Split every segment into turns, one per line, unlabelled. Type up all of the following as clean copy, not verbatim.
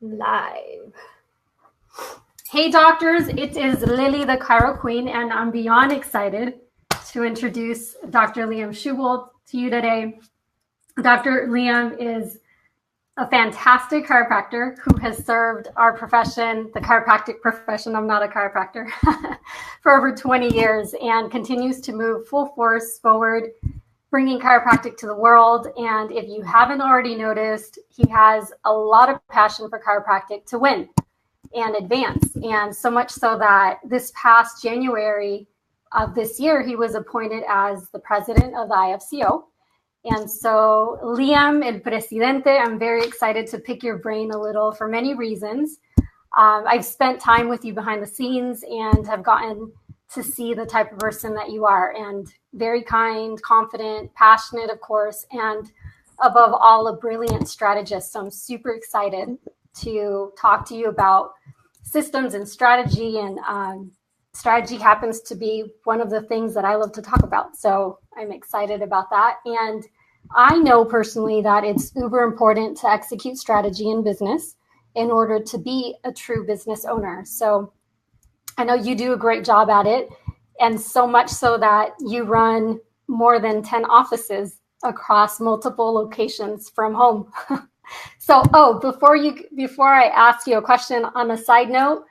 Live. Hey doctors, it is Lili the Chiro Queen, and I'm beyond excited to introduce Dr. Liam Schubel to you today. Dr. Liam is a fantastic chiropractor who has served our profession, the chiropractic profession, I'm not a chiropractor, for over 20 years and continues to move full force forward, bringing chiropractic to the world. And if you haven't already noticed, he has a lot of passion for chiropractic to win and advance. And so much so that this past January of this year, he was appointed as the president of the IFCO. And so, Liam, el presidente, I'm very excited to pick your brain a little for many reasons. I've spent time with you behind the scenes and have gotten to see the type of person that you are, and very kind, confident, passionate, of course, and above all, a brilliant strategist. So I'm super excited to talk to you about systems and strategy, and strategy happens to be one of the things that I love to talk about. So I'm excited about that. And I know personally that it's uber important to execute strategy in business in order to be a true business owner. So I know you do a great job at it, and so much so that you run more than 10 offices across multiple locations from home. So, before I ask you a question, on a side note,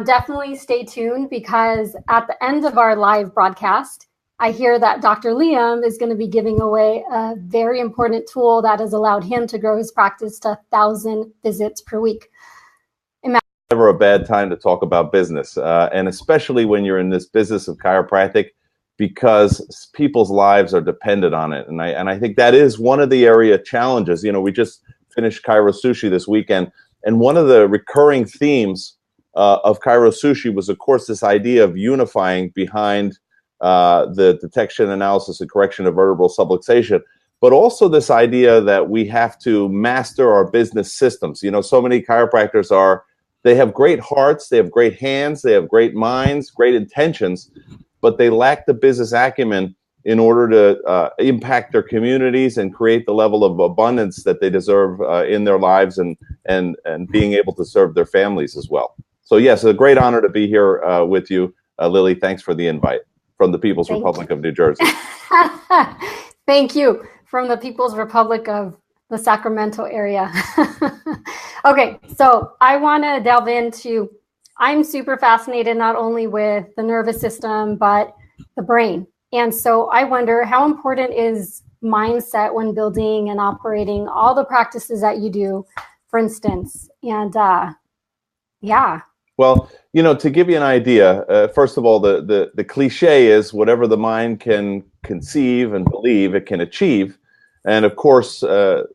definitely stay tuned, because at the end of our live broadcast, I hear that Dr. Liam is going to be giving away a very important tool that has allowed him to grow his practice to 1,000 visits per week.
Never a bad time to talk about business, and especially when you're in this business of chiropractic, because people's lives are dependent on it. And I think that is one of the area challenges. You know, we just finished Chiro Sushi this weekend, and one of the recurring themes of Chiro Sushi was, of course, this idea of unifying behind the detection, analysis, and correction of vertebral subluxation, but also this idea that we have to master our business systems. You know, so many chiropractors they have great hearts, they have great hands, they have great minds, great intentions, but they lack the business acumen in order to impact their communities and create the level of abundance that they deserve in their lives, and being able to serve their families as well. So yes, it's a great honor to be here with you, Lili. Thanks for the invite from the People's Republic of New Jersey.
Thank you, from the People's Republic of the Sacramento area. Okay, so I want to delve into, I'm super fascinated not only with the nervous system, but the brain. And so I wonder, how important is mindset when building and operating all the practices that you do, for instance? And yeah.
Well, you know, to give you an idea, first of all, the cliche is whatever the mind can conceive and believe, it can achieve. And of course, the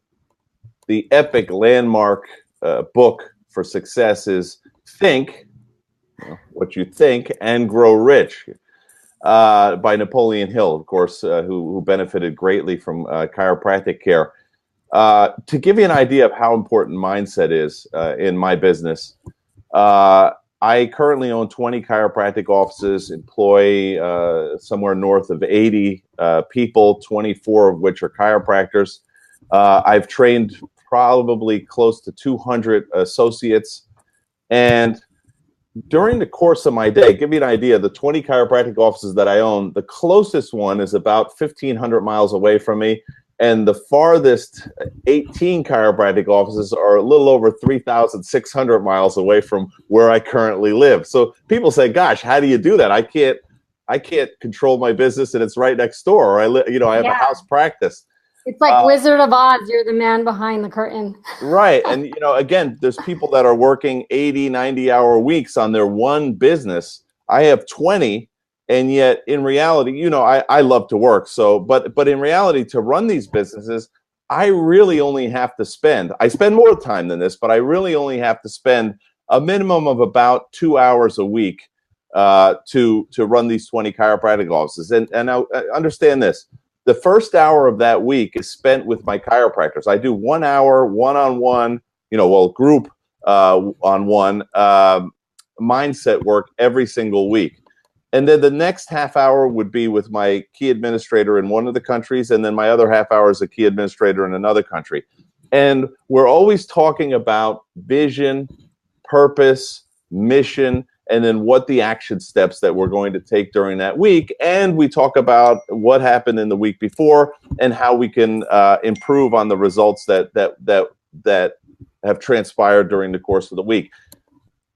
epic landmark book for success is Think, What You Think, and Grow Rich, by Napoleon Hill, of course, who benefited greatly from chiropractic care. To give you an idea of how important mindset is in my business, I currently own 20 chiropractic offices, employ somewhere north of 80 people, 24 of which are chiropractors. I've trained probably close to 200 associates. And during the course of my day, give you an idea, the 20 chiropractic offices that I own, the closest one is about 1,500 miles away from me. And the farthest 18 chiropractic offices are a little over 3,600 miles away from where I currently live. So people say, gosh, how do you do that? I can't control my business and it's right next door. Or I have a house practice.
It's like Wizard of Oz. You're the man behind the curtain.
Right. And, you know, again, there's people that are working 80, 90-hour weeks on their one business. I have 20. And yet, in reality, you know, I love to work. So, but in reality, to run these businesses, I really only have to I spend more time than this, but I really only have to spend a minimum of about 2 hours a week to run these 20 chiropractic offices. And I understand this. The first hour of that week is spent with my chiropractors. I do 1 hour, one-on-one, group on one mindset work every single week. And then the next half hour would be with my key administrator in one of the countries, and then my other half hour is a key administrator in another country. And we're always talking about vision, purpose, mission, and then what the action steps that we're going to take during that week. And we talk about what happened in the week before and how we can improve on the results that have transpired during the course of the week.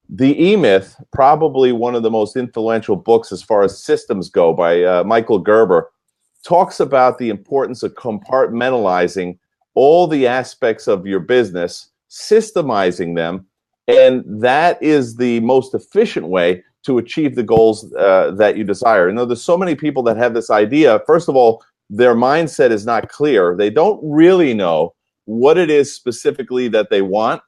The E-Myth, probably one of the most influential books as far as systems go, by Michael Gerber, talks about the importance of compartmentalizing all the aspects of your business, systemizing them, and that is the most efficient way to achieve the goals that you desire. You know, there's so many people that have this idea. First of all, their mindset is not clear. They don't really know what it is specifically that they want.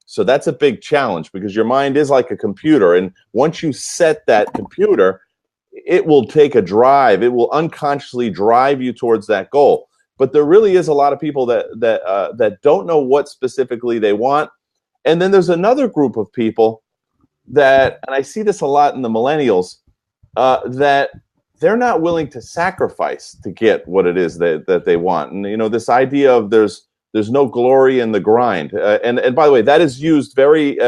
So that's a big challenge, because your mind is like a computer. And once you set that computer, it will take a drive. It will unconsciously drive you towards that goal. But there really is a lot of people that don't know what specifically they want. And then there's another group of people that, and I see this a lot in the millennials, that they're not willing to sacrifice to get what it is that they want. And, you know, this idea of there's no glory in the grind. And by the way, that is used very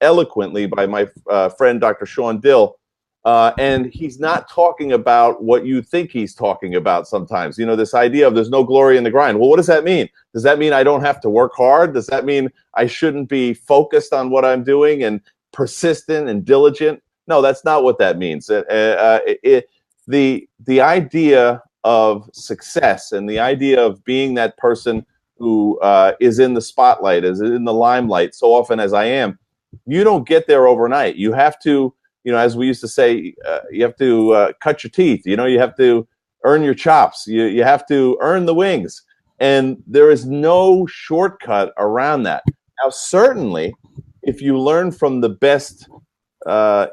eloquently by my friend, Dr. Sean Dill. And he's not talking about what you think he's talking about sometimes. You know, this idea of there's no glory in the grind. Well, what does that mean? Does that mean I don't have to work hard? Does that mean I shouldn't be focused on what I'm doing and persistent and diligent? No, that's not what that means. The idea of success and the idea of being that person who is in the spotlight, is in the limelight so often as I am, you don't get there overnight. You have to, you know, as we used to say, you have to cut your teeth. You know, you have to earn your chops. You have to earn the wings. And there is no shortcut around that. Now, certainly, if you learn from the best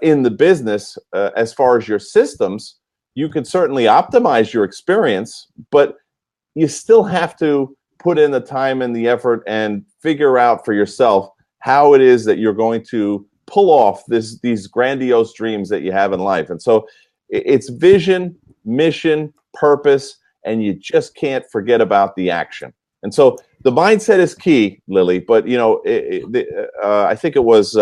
in the business as far as your systems, you can certainly optimize your experience, but you still have to put in the time and the effort and figure out for yourself how it is that you're going to pull off these grandiose dreams that you have in life. And so it's vision, mission, purpose, and you just can't forget about the action. And so the mindset is key, Lili, but, you know, I think it was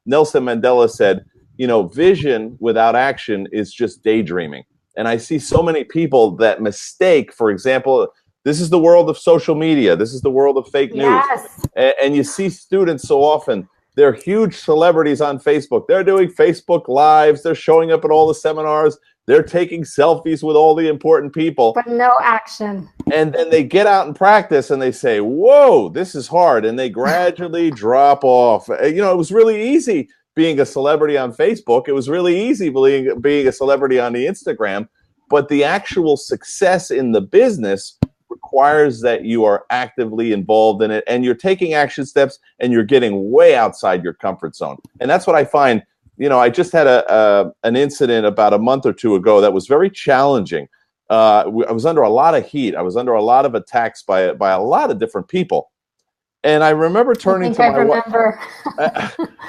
Nelson Mandela said, you know, vision without action is just daydreaming. And I see so many people that mistake, for example, this is the world of social media. This is the world of fake news.
Yes.
And you see students so often, they're huge celebrities on Facebook. They're doing Facebook Lives. They're showing up at all the seminars. They're taking selfies with all the important people.
But no action.
And then they get out and practice and they say, whoa, this is hard. And they gradually drop off. You know, it was really easy being a celebrity on Facebook. It was really easy being a celebrity on the Instagram. But the actual success in the business requires that you are actively involved in it and you're taking action steps and you're getting way outside your comfort zone. And that's what I find. You know, I just had an incident about a month or two ago that was very challenging. I was under a lot of heat. I was under a lot of attacks by a lot of different people. And I remember turning to my wife.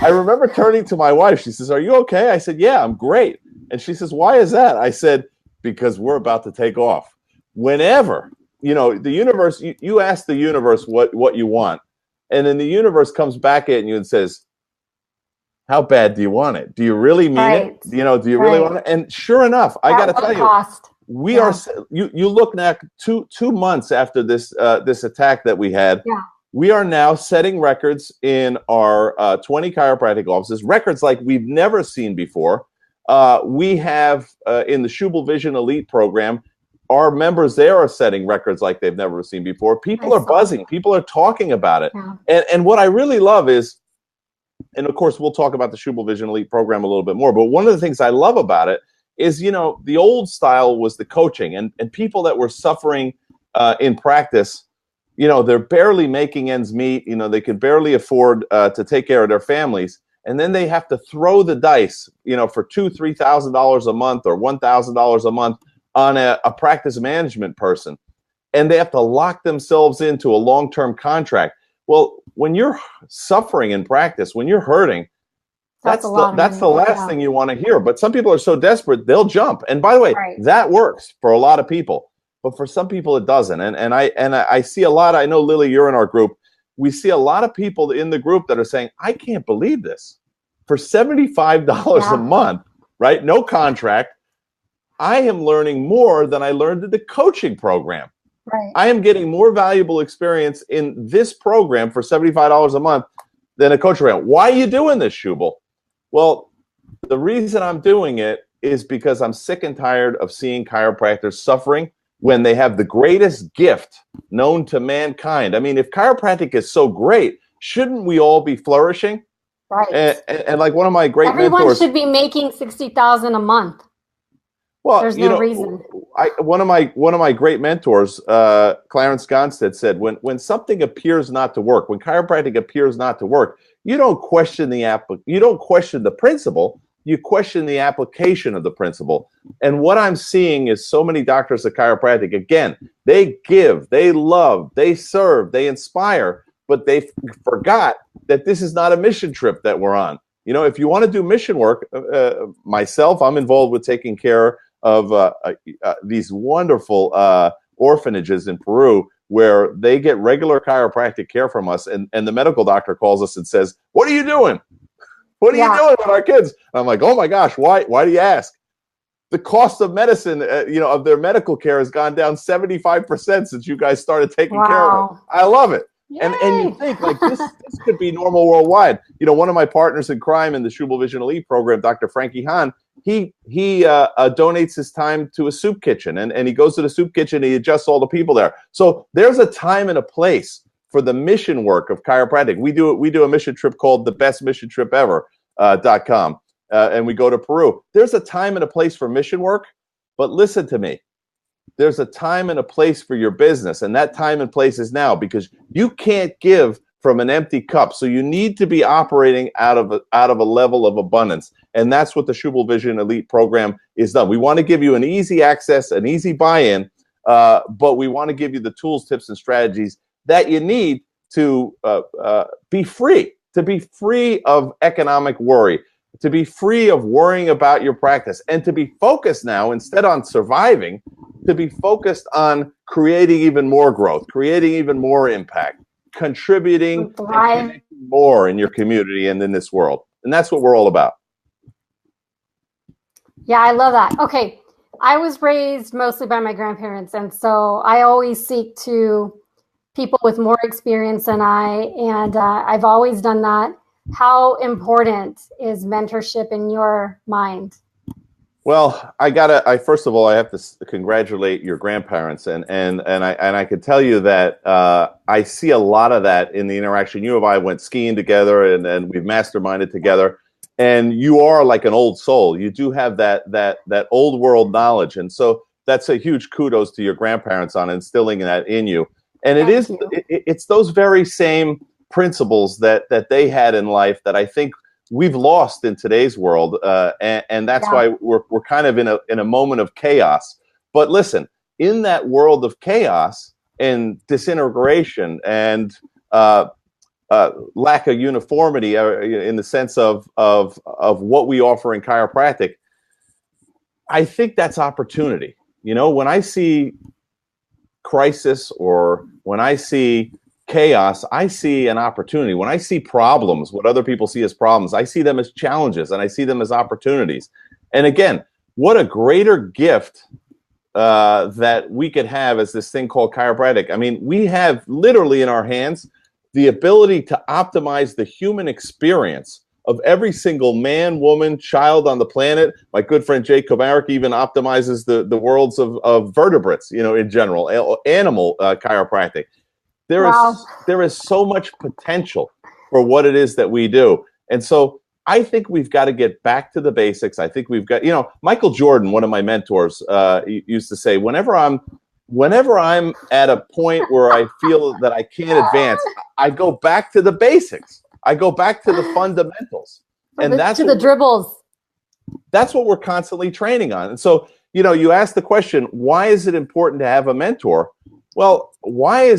I remember turning to my wife. She says, "Are you okay?" I said, "Yeah, I'm great." And she says, "Why is that?" I said, "Because we're about to take off." Whenever, you know, the universe, you ask the universe what you want, and then the universe comes back at you and says, how bad do you want it? Do you really mean it? You know, do you really want it? And sure enough, I got to tell you, we are. You look now, two months after this attack that we had. Yeah. We are now setting records in our 20 chiropractic offices, records like we've never seen before. We have in the Schubel Vision Elite program, our members there are setting records like they've never seen before. People are buzzing. People are talking about it. Yeah. And what I really love is, and of course, we'll talk about the Schubel Vision Elite program a little bit more, but one of the things I love about it is, you know, the old style was the coaching, and people that were suffering in practice, you know, they're barely making ends meet. You know, they could barely afford to take care of their families. And then they have to throw the dice, you know, for $2,000, $3,000 a month or $1,000 a month on a practice management person. And they have to lock themselves into a long-term contract. Well, when you're suffering in practice, when you're hurting, that's the last thing you want to hear. But some people are so desperate, they'll jump. And by the way, that works for a lot of people. But for some people, it doesn't. And I see a lot. I know, Lili, you're in our group. we see a lot of people in the group that are saying, I can't believe this. For $75 a month, right? No contract. I am learning more than I learned in the coaching program.
Right.
I am getting more valuable experience in this program for $75 a month than a coaching program. Why are you doing this, Schubel? Well, the reason I'm doing it is because I'm sick and tired of seeing chiropractors suffering when they have the greatest gift known to mankind. I mean, if chiropractic is so great, shouldn't we all be flourishing?
Right.
And like one of my great
Everyone
mentors
should be making $60,000 a month.
Well,
there's no reason.
One of my great mentors, Clarence Gonstead, said when something appears not to work, when chiropractic appears not to work, you don't question the principle, you question the application of the principle. And what I'm seeing is so many doctors of chiropractic, again, they give, they love, they serve, they inspire, but they forgot that this is not a mission trip that we're on. You know, if you want to do mission work, myself, I'm involved with taking care of these wonderful orphanages in Peru where they get regular chiropractic care from us, and the medical doctor calls us and says, "What are you doing? What are you doing with our kids?" And I'm like, "Oh my gosh, why do you ask?" The cost of medicine, of their medical care has gone down 75% since you guys started taking care of it. I love it. And you think like this could be normal worldwide. You know, one of my partners in crime in the Schubel Vision Elite program, Dr. Frankie Hahn, he donates his time to a soup kitchen, and he goes to the soup kitchen and he adjusts all the people there. So there's a time and a place for the mission work of chiropractic. We do a mission trip called thebestmissiontripever.com, and we go to Peru. There's a time and a place for mission work, but listen to me. There's a time and a place for your business, and that time and place is now, because you can't give from an empty cup. So you need to be operating out of a level of abundance, and that's what the Schubel Vision Elite program is done. We want to give you an easy access, an easy buy-in, but we want to give you the tools, tips, and strategies that you need to be free of economic worry, to be free of worrying about your practice, and to be focused now, instead on surviving, to be focused on creating even more growth, creating even more impact, contributing and connecting more in your community and in this world. And that's what we're all about.
Yeah, I love that. Okay. I was raised mostly by my grandparents, and so I always seek to people with more experience than I, and I've always done that. How important is mentorship in your mind?
Well, first of all, I have to congratulate your grandparents, and I can tell you that I see a lot of that in the interaction. You and I went skiing together, and we've masterminded together, and you are like an old soul. You do have that old world knowledge, and so that's a huge kudos to your grandparents on instilling that in you. And it's those very same principles that they had in life that I think we've lost in today's world, and that's why we're kind of in a moment of chaos. But listen, in that world of chaos and disintegration and lack of uniformity, in the sense of what we offer in chiropractic, I think that's opportunity. You know, when I see crisis or when I see chaos, I see an opportunity. When I see problems, what other people see as problems, I see them as challenges, and I see them as opportunities. And again, what a greater gift that we could have as this thing called chiropractic. I mean, we have literally in our hands the ability to optimize the human experience of every single man, woman, child on the planet. My good friend Jay Komarek even optimizes the worlds of vertebrates, in general, animal chiropractic. There is so much potential for what it is that we do. And so I think we've got to get back to the basics. I think we've got, Michael Jordan, one of my mentors, used to say, whenever I'm at a point where I feel that I can't advance, I go back to the basics. I go back to the fundamentals. That's
the dribbles.
That's what we're constantly training on. And so, you ask the question, why is it important to have a mentor? Well, why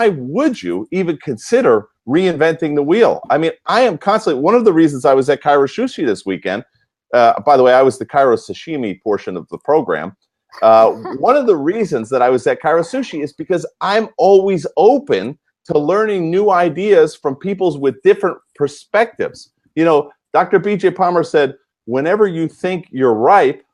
would you even consider reinventing the wheel? I mean, I am constantly, one of the reasons I was at Chiro Sushi this weekend, by the way, I was the Chiro Sashimi portion of the program. One of the reasons that I was at Chiro Sushi is because I'm always open to learning new ideas from people with different perspectives. You know, Dr. B.J. Palmer said, whenever you think you're ripe,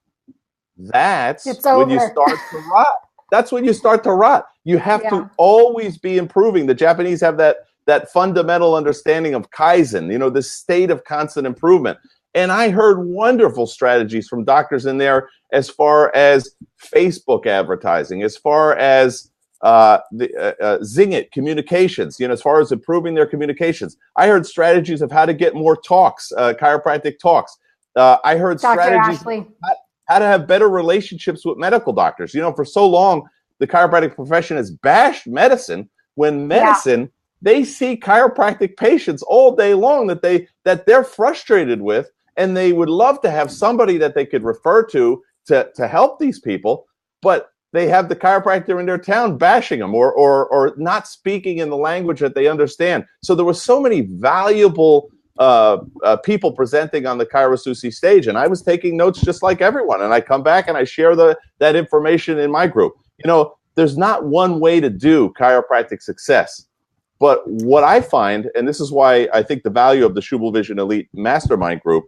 that's when you start to rot. That's when you start to rot. You have to always be improving. The Japanese have that fundamental understanding of Kaizen, you know, this state of constant improvement. And I heard wonderful strategies from doctors in there as far as Facebook advertising, as far as Zing It communications, you know, as far as improving their communications. I heard strategies of how to get more talks, chiropractic talks. I heard strategies how to have better relationships with medical doctors. You know, for so long, the chiropractic profession has bashed medicine, when medicine, they see chiropractic patients all day long that they're frustrated with, and they would love to have somebody that they could refer to help these people, but they have the chiropractor in their town bashing them or not speaking in the language that they understand. So there were so many valuable people presenting on the ChiroSushi stage, and I was taking notes just like everyone, and I come back and I share that information in my group. You know, there's not one way to do chiropractic success, but what I find, and this is why I think the value of the Schubel Vision Elite Mastermind group,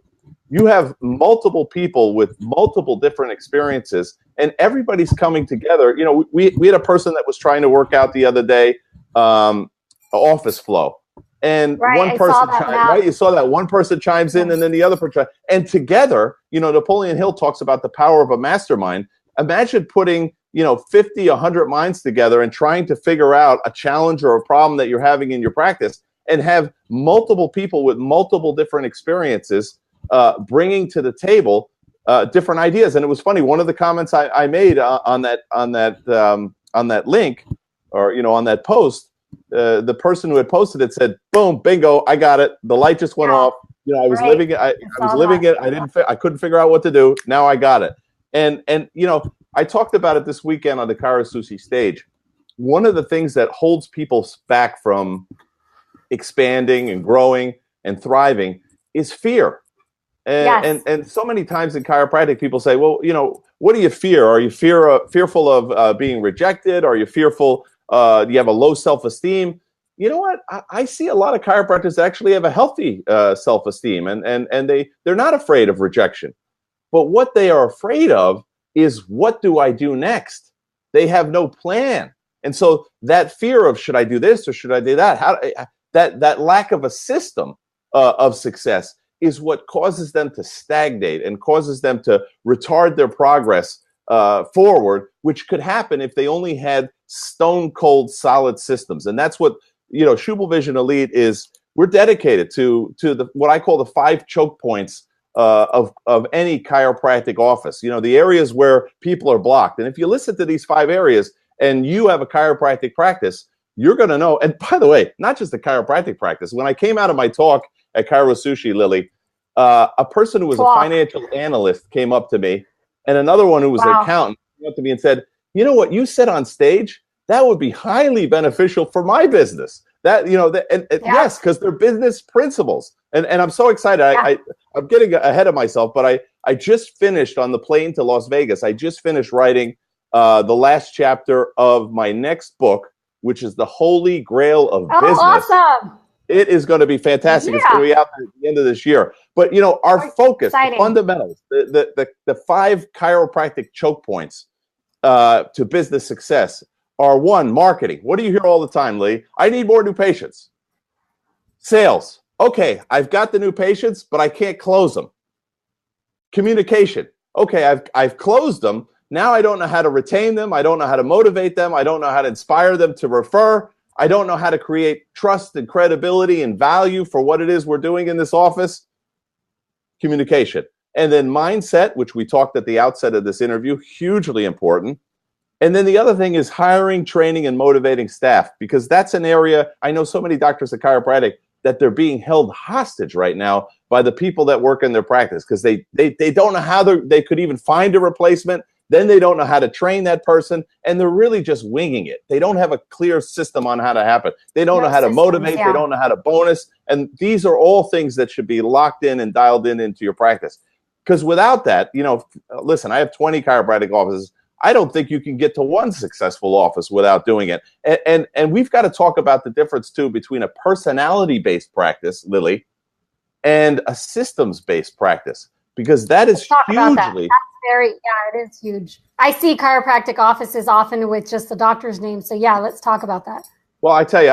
you have multiple people with multiple different experiences, and everybody's coming together. You know, we had a person that was trying to work out the other day, office flow. And one person, you saw that one person chimes in, and then the other person, and together, you know, Napoleon Hill talks about the power of a mastermind. Imagine putting, you know, 50, 100 minds together and trying to figure out a challenge or a problem that you're having in your practice, and have multiple people with multiple different experiences bringing to the table different ideas. And it was funny. One of the comments I made on that link, or, you know, on that post, the person who had posted it said, "Boom, bingo, I got it. The light just went off. You know, I was living it. I was living it. I couldn't figure out what to do. Now I got it." And you know, I talked about it this weekend on the ChiroSushi stage. One of the things that holds people back from expanding and growing and thriving is fear. And so many times in chiropractic, people say, "Well, you know, what do you fear? Are you fearful of being rejected? Are you fearful? Do you have a low self-esteem?" You know what? I see a lot of chiropractors that actually have a healthy self-esteem, and they're not afraid of rejection. But what they are afraid of is, what do I do next? They have no plan. And so that fear of, should I do this or should I do that? That lack of a system of success is what causes them to stagnate and causes them to retard their progress forward, which could happen if they only had stone cold solid systems. And that's what, you know, Schubel Vision Elite is. We're dedicated to what I call the 5 choke points of any chiropractic office. You know, the areas where people are blocked. And if you listen to these 5 areas and you have a chiropractic practice, you're going to know. And by the way, not just the chiropractic practice. When I came out of my talk at ChiroSushi, Lili, a person who was a financial analyst came up to me, and another one who was an accountant came up to me and said, "You know what you said on stage? That would be highly beneficial for my business." That, you know, yes, because they're business principles. And I'm so excited. I'm getting ahead of myself, but I just finished on the plane to Las Vegas. I just finished writing the last chapter of my next book, which is The Holy Grail of Business.
Awesome.
It is going to be fantastic. It's going to be out at the end of this year. But, you know, our focus, the fundamentals, the 5 chiropractic choke points to business success are: 1, marketing. What do you hear all the time, Lee? I need more new patients. Sales. Okay, I've got the new patients, but I can't close them. Communication. Okay, I've closed them. Now I don't know how to retain them. I don't know how to motivate them. I don't know how to inspire them to refer. I don't know how to create trust and credibility and value for what it is we're doing in this office. Communication. And then mindset, which we talked at the outset of this interview, hugely important. And then the other thing is hiring, training, and motivating staff, because that's an area, I know so many doctors of chiropractic that they're being held hostage right now by the people that work in their practice, because they don't know how they could even find a replacement. Then they don't know how to train that person, and they're really just winging it. They don't have a clear system on how to happen. They don't know how to motivate. They don't know how to bonus. And these are all things that should be locked in and dialed in into your practice. Because without that, you know, listen, I have 20 chiropractic offices. I don't think you can get to one successful office without doing it. And we've got to talk about the difference, too, between a personality-based practice, Lili, and a systems-based practice, because that is
Talk about that.
hugely.
It is huge. I see chiropractic offices often with just the doctor's name. So yeah, let's talk about that.
Well, I tell you,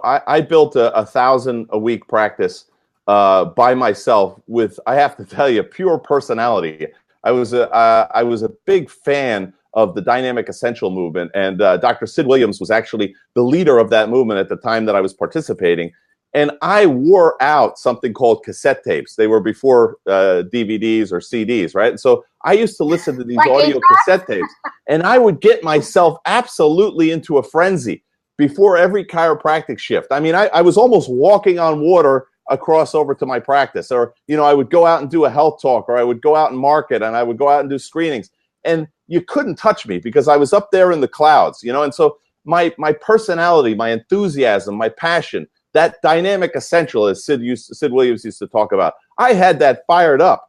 I built a 1,000-a-week practice by myself with, I have to tell you, pure personality. I was a big fan of the dynamic essential movement, and Dr. Sid Williams was actually the leader of that movement at the time that I was participating. And I wore out something called cassette tapes. They were before DVDs or CDs, right? And so I used to listen to these audio cassette tapes, and I would get myself absolutely into a frenzy before every chiropractic shift. I mean, I was almost walking on water across over to my practice. Or, I would go out and do a health talk, or I would go out and market, and I would go out and do screenings. And you couldn't touch me because I was up there in the clouds, And so my personality, my enthusiasm, my passion, that dynamic essential, as Sid Williams used to talk about, I had that fired up.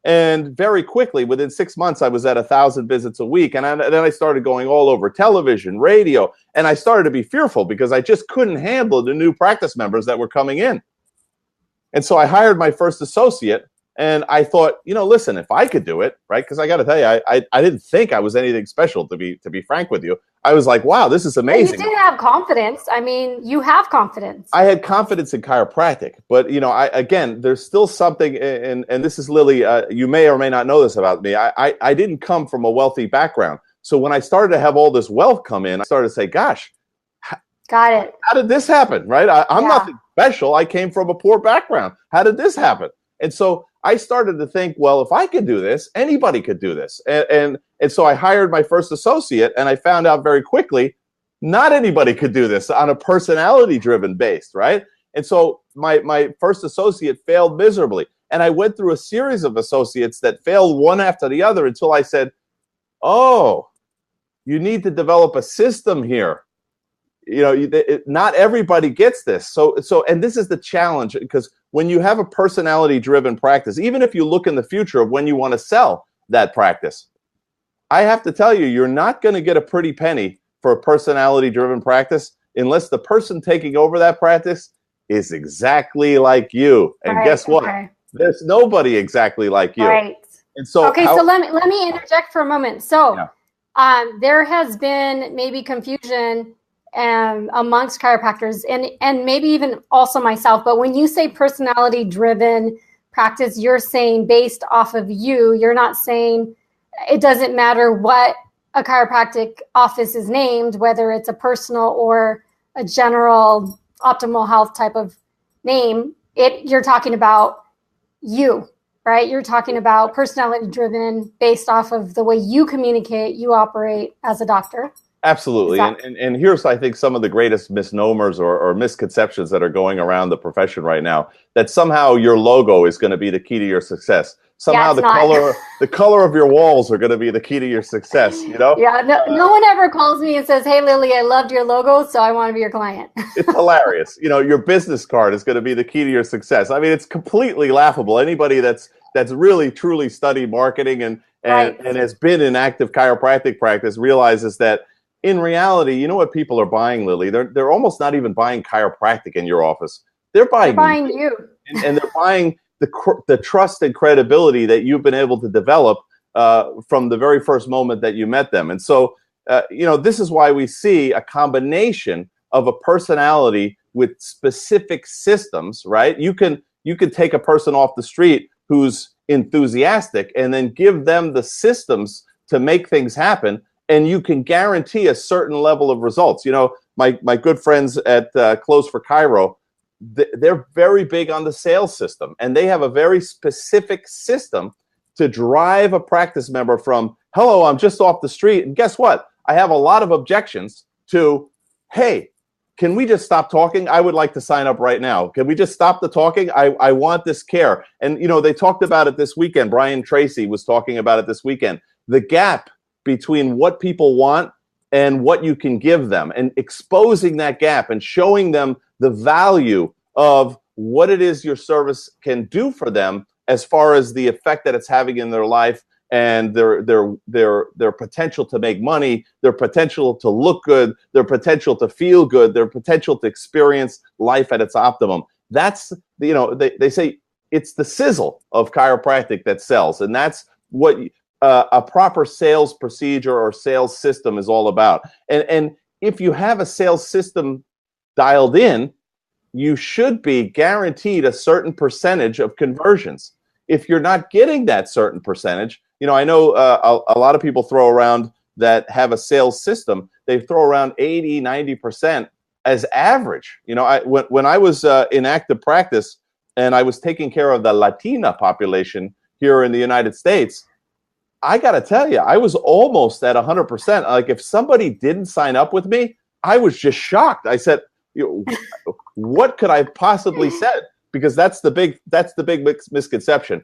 And very quickly, within 6 months, I was at 1,000 visits a week. And then I started going all over television, radio, and I started to be fearful because I just couldn't handle the new practice members that were coming in. And so I hired my first associate, and I thought, listen, if I could do it, right? Because I got to tell you, I didn't think I was anything special, to be frank with you. I was like, wow, this is amazing.
You did have confidence. I mean, you have confidence.
I had confidence in chiropractic, but again, there's still something, and this is Lili. You may or may not know this about me. I didn't come from a wealthy background, so when I started to have all this wealth come in, I started to say, gosh,
got it.
How did this happen? Right? I'm nothing special. I came from a poor background. How did this happen? And so I started to think, well, if I could do this, anybody could do this. And so I hired my first associate, and I found out very quickly, not anybody could do this on a personality-driven base, right? And so my first associate failed miserably. And I went through a series of associates that failed one after the other until I said, oh, you need to develop a system here. Not everybody gets this. So, and this is the challenge, because when you have a personality-driven practice, even if you look in the future of when you want to sell that practice, I have to tell you, you're not going to get a pretty penny for a personality-driven practice unless the person taking over that practice is exactly like you. And guess what? Okay. There's nobody exactly like you.
Right.
And so,
so let me interject for a moment. So, there has been maybe confusion amongst chiropractors and maybe even also myself. But when you say personality driven practice, you're saying based off of you. You're not saying it doesn't matter what a chiropractic office is named, whether it's a personal or a general optimal health type of name. You're talking about you, right? You're talking about personality driven based off of the way you communicate, you operate as a doctor.
Absolutely. And here's, I think, some of the greatest misnomers or misconceptions that are going around the profession right now, that somehow your logo is going to be the key to your success. Somehow the color of your walls are going to be the key to your success,
Yeah, no one ever calls me and says, hey, Lili, I loved your logo, so I want to be your client.
It's hilarious. Your business card is going to be the key to your success. I mean, it's completely laughable. Anybody that's really, truly studied marketing and has been in active chiropractic practice realizes that in reality, you know what people are buying, Lili? They're almost not even buying chiropractic in your office. They're buying you. And they're buying the trust and credibility that you've been able to develop from the very first moment that you met them. And so, this is why we see a combination of a personality with specific systems, right? You can take a person off the street who's enthusiastic and then give them the systems to make things happen, and you can guarantee a certain level of results. My good friends at Close for Chiro, they're very big on the sales system, and they have a very specific system to drive a practice member from, hello, I'm just off the street, and guess what? I have a lot of objections, to, hey, can we just stop talking? I would like to sign up right now. Can we just stop the talking? I want this care. And, they talked about it this weekend. Brian Tracy was talking about it this weekend. The gap between what people want and what you can give them, and exposing that gap and showing them the value of what it is your service can do for them as far as the effect that it's having in their life and their potential to make money, their potential to look good, their potential to feel good, their potential to experience life at its optimum. That's, they say it's the sizzle of chiropractic that sells, and that's what a proper sales procedure or sales system is all about. And if you have a sales system dialed in, you should be guaranteed a certain percentage of conversions. If you're not getting that certain percentage, I know a lot of people throw around that have a sales system, they throw around 80, 90% as average. When I was in active practice and I was taking care of the Latina population here in the United States, I got to tell you, I was almost at 100%. Like, if somebody didn't sign up with me, I was just shocked. I said, what could I possibly said? Because that's the big misconception.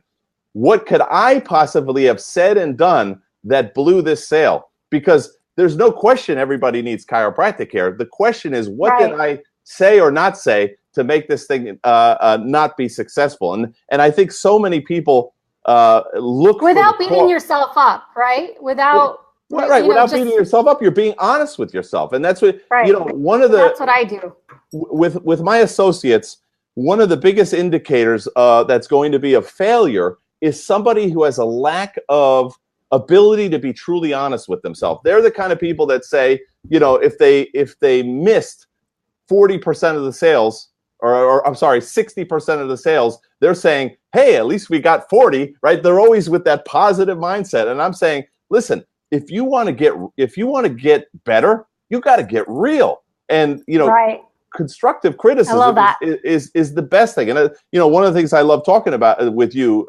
What could I possibly have said and done that blew this sale? Because there's no question everybody needs chiropractic care. The question is, what did I say or not say to make this thing not be successful? And I think so many people look
without beating yourself up, right? Without
beating yourself up, you're being honest with yourself, and that's what that's what
I do
with my associates. One of the biggest indicators that's going to be a failure is somebody who has a lack of ability to be truly honest with themselves. They're the kind of people that say, if they missed 40% of the sales, or I'm sorry, 60% of the sales, they're saying, hey, at least we got 40, right? They're always with that positive mindset. And I'm saying, listen, if you want to get better, you got to get real. And, constructive criticism is the best thing. And, one of the things I love talking about with you,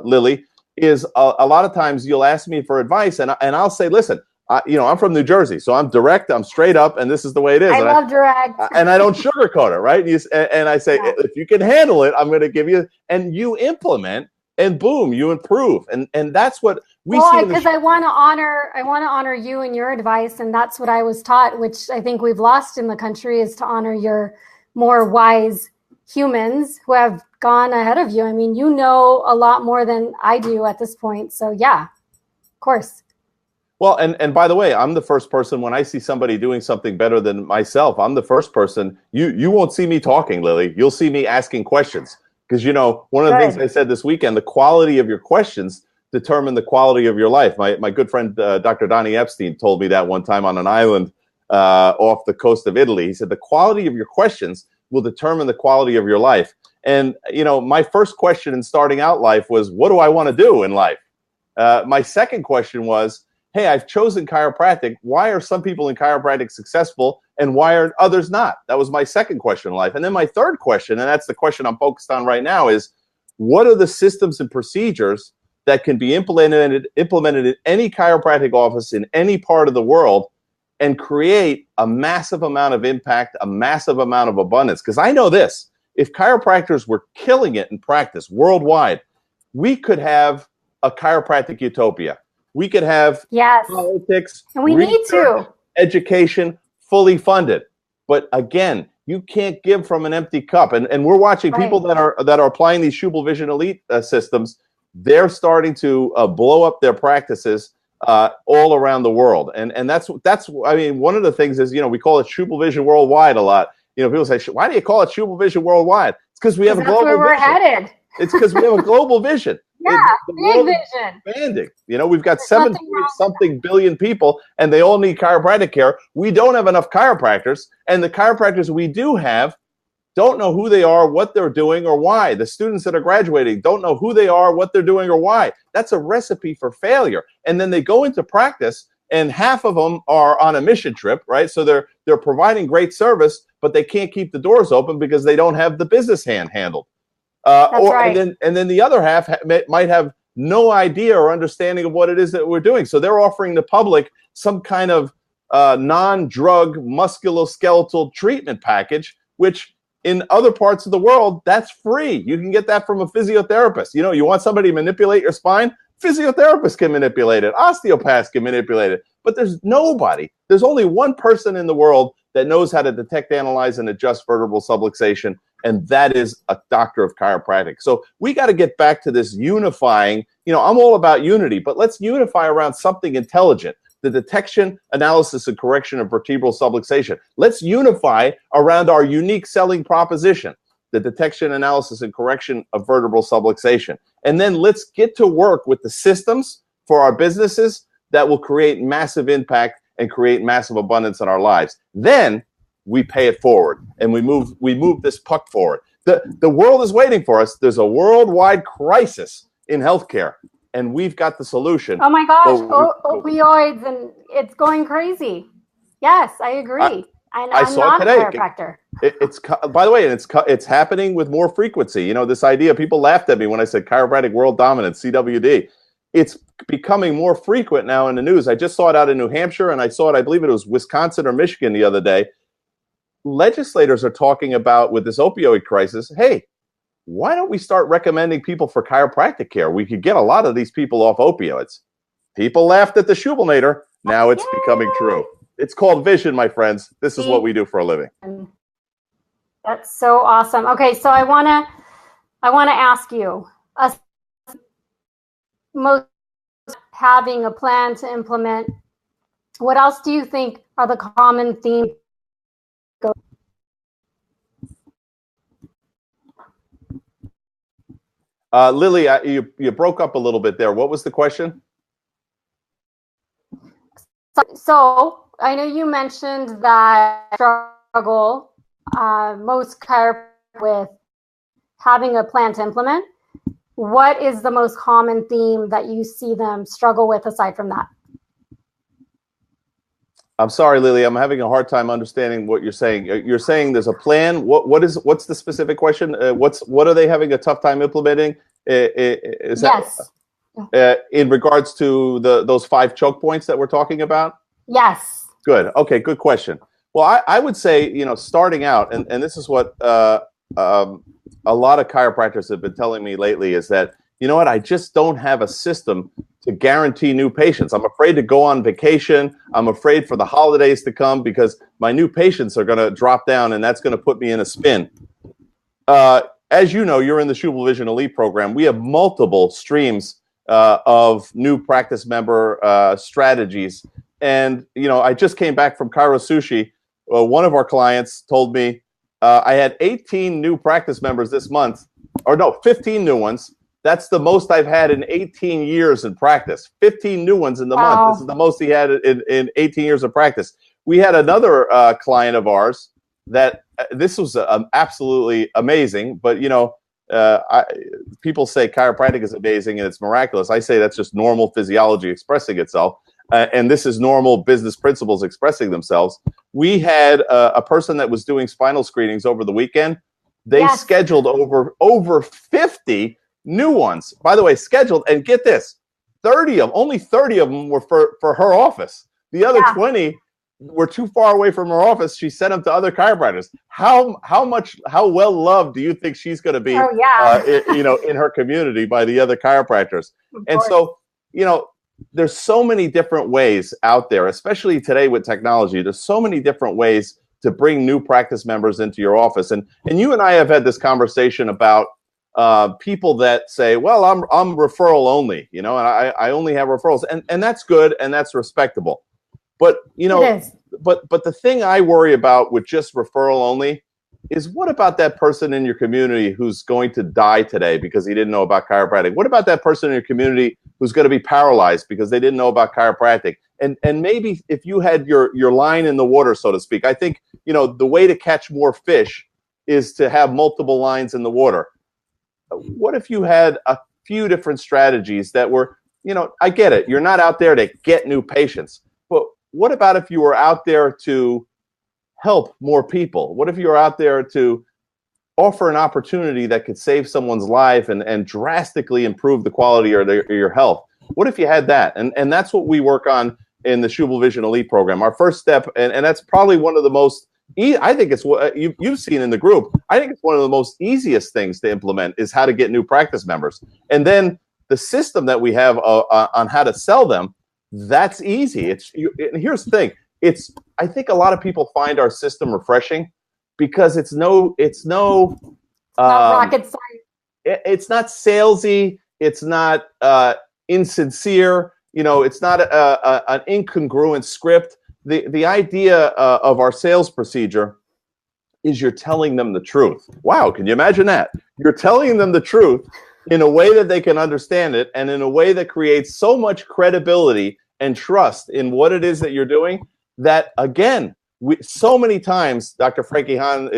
Lili, is a lot of times you'll ask me for advice, and I'll say, listen, I'm from New Jersey, so I'm direct, I'm straight up, and this is the way it is.
I love direct.
And I don't sugarcoat it, right? And I say, if you can handle it, I'm going to give you, and you implement, and boom, you improve. And that's what we see.
Because I want to honor you and your advice, and that's what I was taught, which I think we've lost in the country, is to honor your more wise humans who have gone ahead of you. I mean, you know a lot more than I do at this point. So yeah, of course.
Well, and by the way, I'm the first person when I see somebody doing something better than myself. I'm the first person. You won't see me talking, Lili. You'll see me asking questions, because one of the things I said this weekend, the quality of your questions determine the quality of your life. My good friend Dr. Donnie Epstein told me that one time on an island off the coast of Italy. He said the quality of your questions will determine the quality of your life. And my first question in starting out life was, what do I want to do in life? My second question was, hey, I've chosen chiropractic. Why are some people in chiropractic successful and why are others not? That was my second question in life. And then my third question, and that's the question I'm focused on right now, is what are the systems and procedures that can be implemented in any chiropractic office in any part of the world and create a massive amount of impact, a massive amount of abundance? Because I know this, if chiropractors were killing it in practice worldwide, we could have a chiropractic utopia. We could have politics,
and we need to
education fully funded. But again, you can't give from an empty cup. And we're watching people that are applying these Schubel Vision Elite systems. They're starting to blow up their practices all around the world. And that's I mean, one of the things is, we call it Schubel Vision Worldwide a lot. People say, why do you call it Schubel Vision Worldwide? It's because we have a global vision.
That's where we're headed.
It's because we have a global vision.
Yeah, big vision.
Expanding. We've got 7-something billion people, and they all need chiropractic care. We don't have enough chiropractors, and the chiropractors we do have don't know who they are, what they're doing, or why. The students that are graduating don't know who they are, what they're doing, or why. That's a recipe for failure. And then they go into practice, and half of them are on a mission trip, right? So they're providing great service, but they can't keep the doors open because they don't have the business handled. And then the other half might have no idea or understanding of what it is that we're doing. So they're offering the public some kind of non-drug musculoskeletal treatment package, which in other parts of the world, that's free. You can get that from a physiotherapist. You want somebody to manipulate your spine? Physiotherapists can manipulate it. Osteopaths can manipulate it. But there's only one person in the world that knows how to detect, analyze, and adjust vertebral subluxation. and that is a doctor of chiropractic. So we got to get back to this unifying. You know, I'm all about unity, but let's unify around something intelligent. The detection, analysis, and correction of vertebral subluxation. Let's unify around our unique selling proposition, the detection, analysis, and correction of vertebral subluxation. And then let's get to work with the systems for our businesses that will create massive impact and create massive abundance in our lives. Then we pay it forward and we move this puck forward. The world is waiting for us. There's a worldwide crisis in healthcare, and we've got the solution.
Oh my gosh, opioids, and it's going crazy. Yes, I agree.
I saw it today.
A chiropractor.
It's by the way, and it's happening with more frequency. You know, this idea, people laughed at me when I said chiropractic world dominance, CWD. It's becoming more frequent now in the news. I just saw it out in New Hampshire, and I saw it, I believe it was Wisconsin or Michigan the other day. Legislators are talking about, with this opioid crisis, hey, why don't we start recommending people for chiropractic care? We could get a lot of these people off opioids. People laughed at the Schubelnator. Now it's becoming true. It's called vision, my friends. This is what we do for a living.
That's so awesome. Okay, so I wanna ask you, most having a plan to implement, what else do you think are the common themes?
Lily, you broke up a little bit there. What was the question?
So I know you mentioned that struggle most chiropractors with having a plan to implement. What is the most common theme that you see them struggle with aside from that?
I'm sorry, Lily. I'm having a hard time understanding what you're saying. You're saying there's a plan. What's the specific question? What are they having a tough time implementing? Is
yes.
That, in regards to those 5 choke points that we're talking about?
Yes.
Good. Okay. Good question. Well, I would say, you know, starting out, and this is what a lot of chiropractors have been telling me lately, is that, you know what, I just don't have a system to guarantee new patients. I'm afraid to go on vacation. I'm afraid for the holidays to come because my new patients are going to drop down, and that's going to put me in a spin. As you know, you're in the Schubel Vision Elite program. We have multiple streams of new practice member strategies. And, you know, I just came back from Chiro Sushi. One of our clients told me I had 18 new practice members this month, or no, 15 new ones. That's the most I've had in 18 years in practice. 15 new ones in the month. This is the most he had in 18 years of practice. We had another client of ours that this was absolutely amazing. But, you know, people say chiropractic is amazing and it's miraculous. I say that's just normal physiology expressing itself. And this is normal business principles expressing themselves. We had a person that was doing spinal screenings over the weekend. They scheduled over 50 new ones. By the way, scheduled, and get this, only 30 of them were for her office. The other 20 were too far away from her office. She sent them to other chiropractors. How well loved do you think she's going to be, you know, in her community by the other chiropractors? And so, you know, there's so many different ways out there, especially today with technology. There's so many different ways to bring new practice members into your office. And you and I have had this conversation about people that say, well, I'm referral only, you know, and I only have referrals, and that's good and that's respectable. But, you know, but the thing I worry about with just referral only is, what about that person in your community who's going to die today because he didn't know about chiropractic? What about that person in your community who's going to be paralyzed because they didn't know about chiropractic? And maybe if you had your line in the water, so to speak, I think, you know, the way to catch more fish is to have multiple lines in the water. What if you had a few different strategies that were, you know, I get it, you're not out there to get new patients, but what about if you were out there to help more people? What if you were out there to offer an opportunity that could save someone's life and drastically improve the quality of your health? What if you had that? And that's what we work on in the Schubel Vision Elite program. Our first step, and that's probably one of the most, I think it's what you've seen in the group. I think it's one of the most easiest things to implement is how to get new practice members. And then the system that we have on how to sell them, that's easy. And here's the thing. I think a lot of people find our system refreshing, because it's no
Not rocket science.
it's not salesy. It's not insincere. It's not an incongruent script. The idea of our sales procedure is you're telling them the truth. Wow, can you imagine that? You're telling them the truth in a way that they can understand it, and in a way that creates so much credibility and trust in what it is that you're doing that, again, so many times, Dr. Frankie Hahn,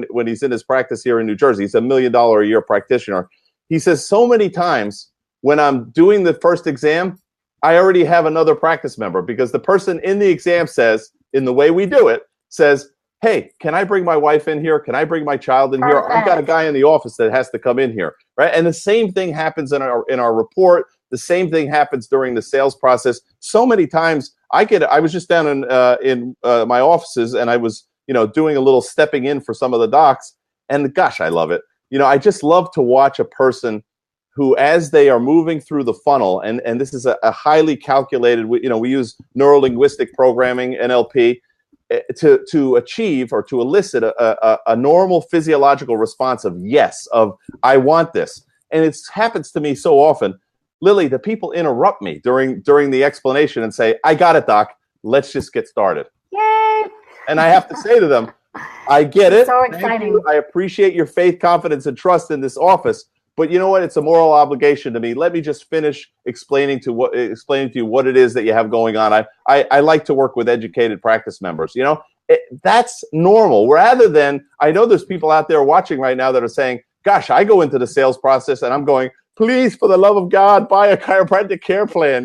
when he's in his practice here in New Jersey, he's $1 million a year practitioner. He says so many times when I'm doing the first exam, I already have another practice member, because the person in the exam says, in the way we do it, says, hey, can I bring my wife in here? Can I bring my child in here? I've got a guy in the office that has to come in here, right? And the same thing happens in our report. The same thing happens during the sales process. So many times, I was just down in my offices, and I was doing a little stepping in for some of the docs, and gosh, I love it. I just love to watch a person who, as they are moving through the funnel, and this is a highly calculated, we use neuro-linguistic programming, NLP, to achieve or to elicit a normal physiological response of yes, of I want this. And it happens to me so often, Lily, the people interrupt me during the explanation and say, I got it, doc, let's just get started.
Yay!
And I have to say to them, I get it.
So exciting.
I appreciate your faith, confidence, and trust in this office. But you know what? It's a moral obligation to me. Let me just finish explaining to you what it is that you have going on. I like to work with educated practice members. That's normal. Rather than, I know there's people out there watching right now that are saying, gosh, I go into the sales process and I'm going, please, for the love of God, buy a chiropractic care plan,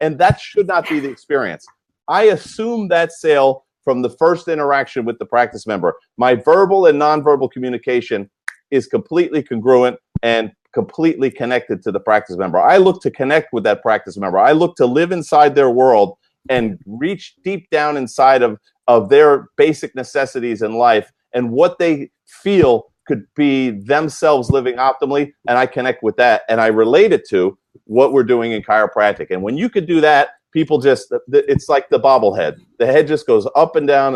and that should not be the experience. I assume that sale from the first interaction with the practice member. My verbal and nonverbal communication is completely congruent and completely connected to the practice member. I look to connect with that practice member. I look to live inside their world and reach deep down inside of their basic necessities in life and what they feel could be themselves living optimally. And I connect with that and I relate it to what we're doing in chiropractic. And when you could do that, people it's like the bobblehead. The head just goes up and down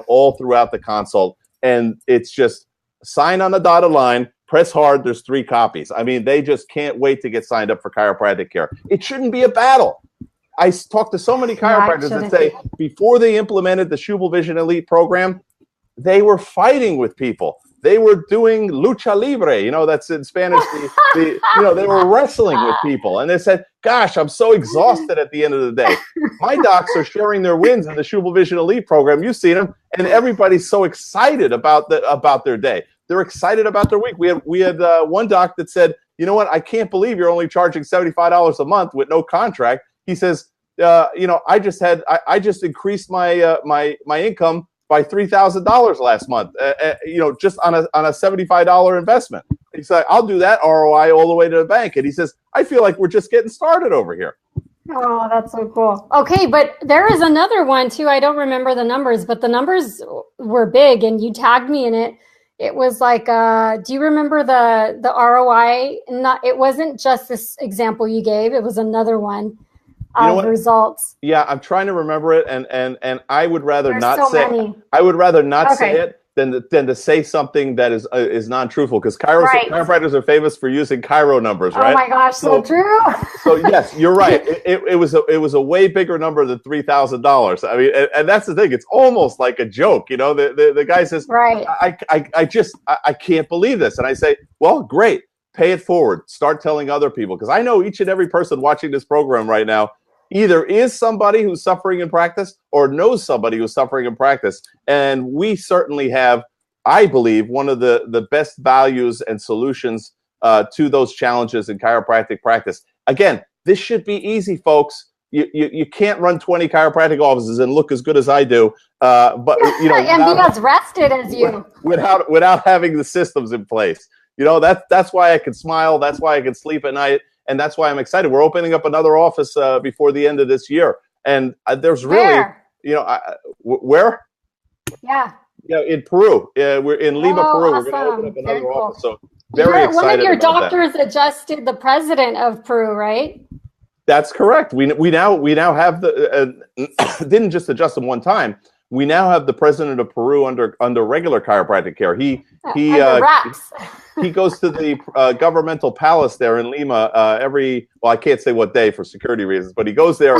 all throughout the consult. And it's just sign on the dotted line, press hard, there's 3 copies. I mean, they just can't wait to get signed up for chiropractic care. It shouldn't be a battle. I talk to so many chiropractors that say before they implemented the Schubel Vision Elite program, they were fighting with people. They were doing lucha libre, that's in Spanish. They were wrestling with people, and they said, "Gosh, I'm so exhausted at the end of the day." My docs are sharing their wins in the Schubel Vision Elite program. You've seen them, and everybody's so excited about their day. They're excited about their week. We had one doc that said, "You know what? I can't believe you're only charging $75 a month with no contract." He says, "I just increased my income by $3,000 last month, just on a $75 investment." He's like, "I'll do that ROI all the way to the bank." And he says, "I feel like we're just getting started over here."
Oh, that's so cool. Okay, but there is another one too. I don't remember the numbers, but the numbers were big, and you tagged me in it. It was like, do you remember the ROI? It wasn't just this example you gave. It was another one. Results.
Yeah, I'm trying to remember it, and I would rather
There's
not
so
say.
Many.
I would rather not say it than to say something that is non-truthful, because chiropractors are famous for using Chiro numbers, right?
Oh my gosh, so true.
So yes, you're right. It was a way bigger number than $3,000. I mean, and that's the thing. It's almost like a joke, The guy says,
right.
I can't believe this, and I say, well, great. Pay it forward. Start telling other people, because I know each and every person watching this program right now either is somebody who's suffering in practice or knows somebody who's suffering in practice. And we certainly have, I believe, one of the best values and solutions to those challenges in chiropractic practice. Again, this should be easy, folks. You can't run 20 chiropractic offices and look as good as I do, but
and be as rested as you
without having the systems in place. That's why I can smile. That's why I can sleep at night. And that's why I'm excited. We're opening up another office before the end of this year. And there's really, where?
Yeah.
Yeah, in Peru. We're in Lima, Peru. Awesome. We're going to open up another office. So very excited.
One of your doctors
that.
Adjusted the president of Peru, right?
That's correct. We now have didn't just adjust them one time. We now have the president of Peru under regular chiropractic care. He
wraps.
he goes to the governmental palace there in Lima I can't say what day for security reasons, but he goes there